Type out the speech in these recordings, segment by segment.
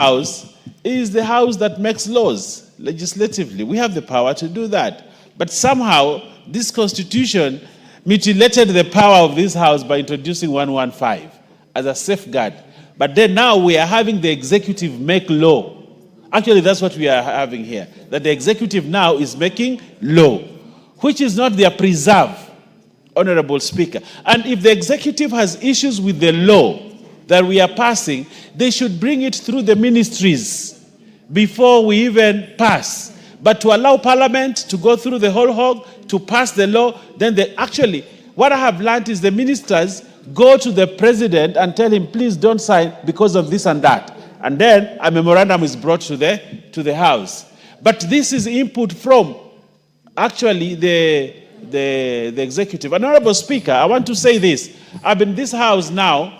House is the house that makes laws legislatively. We have the power to do that. But somehow, this constitution mutilated the power of this house by introducing 115 as a safeguard. But then now we are having the executive make law. Actually, that's what we are having here, that the executive now is making law, which is not their preserve, Honorable Speaker. And if the executive has issues with the law that we are passing, they should bring it through the ministries before we even pass. But to allow Parliament to go through the whole hog to pass the law, then actually, what I have learned is the ministers go to the president and tell him, please don't sign because of this and that. And then a memorandum is brought to the House. But this is input from actually the executive. Honorable Speaker, I want to say this. I've been in this House now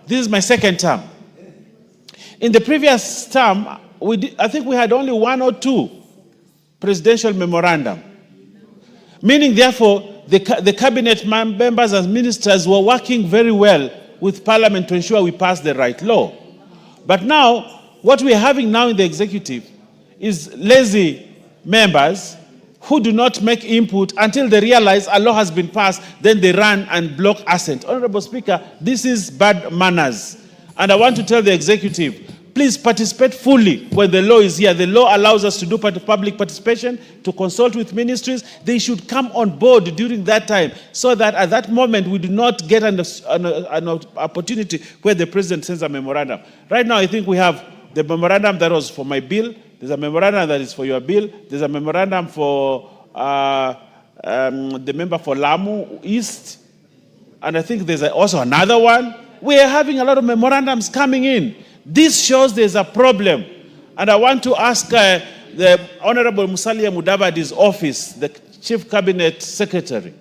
this is my second term. In the previous term, I think we had only 1 or 2 presidential memorandum. Meaning, therefore, the cabinet members and ministers were working very well with Parliament to ensure we pass the right law. But now, what we are having now in the executive is lazy members who do not make input until they realize a law has been passed, then they run and block assent. Honorable Speaker, this is bad manners. And I want to tell the executive, please participate fully when the law is here. The law allows us to do public participation, to consult with ministries. They should come on board during that time so that at that moment we do not get an opportunity where the president sends a memorandum. Right now, I think we have the memorandum that was for my bill. There's a memorandum that is for your bill. There's a memorandum for the member for Lamu East. And I think there's also another one. We are having a lot of memorandums coming in. This shows there's a problem. And I want to ask the Honorable Musalia Mudavadi's office, the Chief Cabinet Secretary,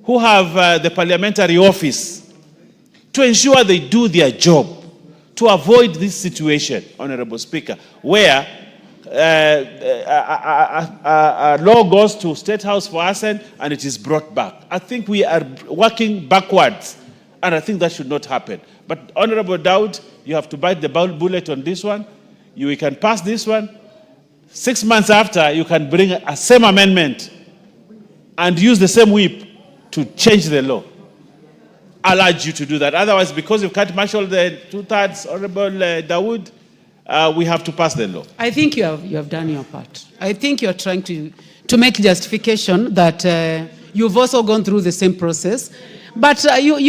who have the parliamentary office, to ensure they do their job, to avoid this situation, Honorable Speaker, where a law goes to State House for assent and it is brought back. I think we are working backwards, and I think that should not happen. But Honorable Daud, you have to bite the bullet on this one. We can pass this one. 6 months after, you can bring a same amendment and use the same whip to change the law. I'll urge you to do that. Otherwise, because you can't marshal the 2/3, Honorable Dawood, we have to pass the law. I think you have done your part. I think you're trying to make justification that you've also gone through the same process. But who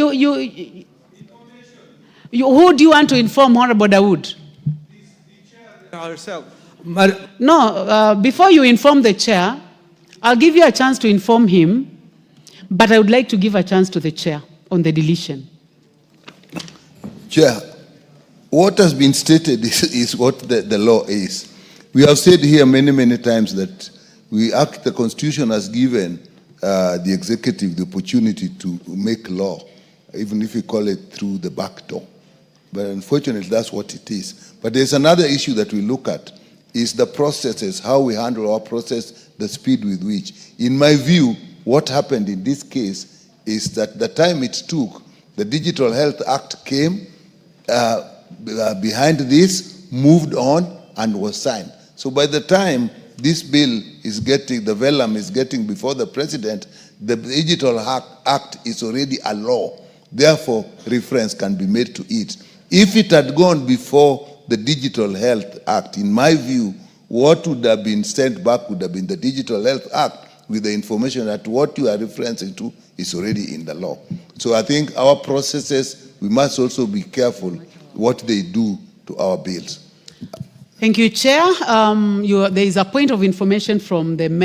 do you want to inform, Honorable Dawood? Herself. No, before you inform the chair, I'll give you a chance to inform him, but I would like to give a chance to the chair on the deletion. Chair, what has been stated is what the law is. We have said here many times that the Constitution has given the executive the opportunity to make law, even if we call it through the back door. But unfortunately, that's what it is. But there's another issue that we look at, is the processes, how we handle our process, the speed with which. In my view, what happened in this case is that the time it took, the Digital Health Act came behind this, moved on, and was signed. So by the time this bill is getting, the vellum is getting before the president, the Digital Act is already a law. Therefore, reference can be made to it. If it had gone before the Digital Health Act, in my view, what would have been sent back would have been the Digital Health Act with the information that what you are referencing to is already in the law. So I think our processes, we must also be careful what they do to our bills. Thank you, Chair. There is a point of information from the member.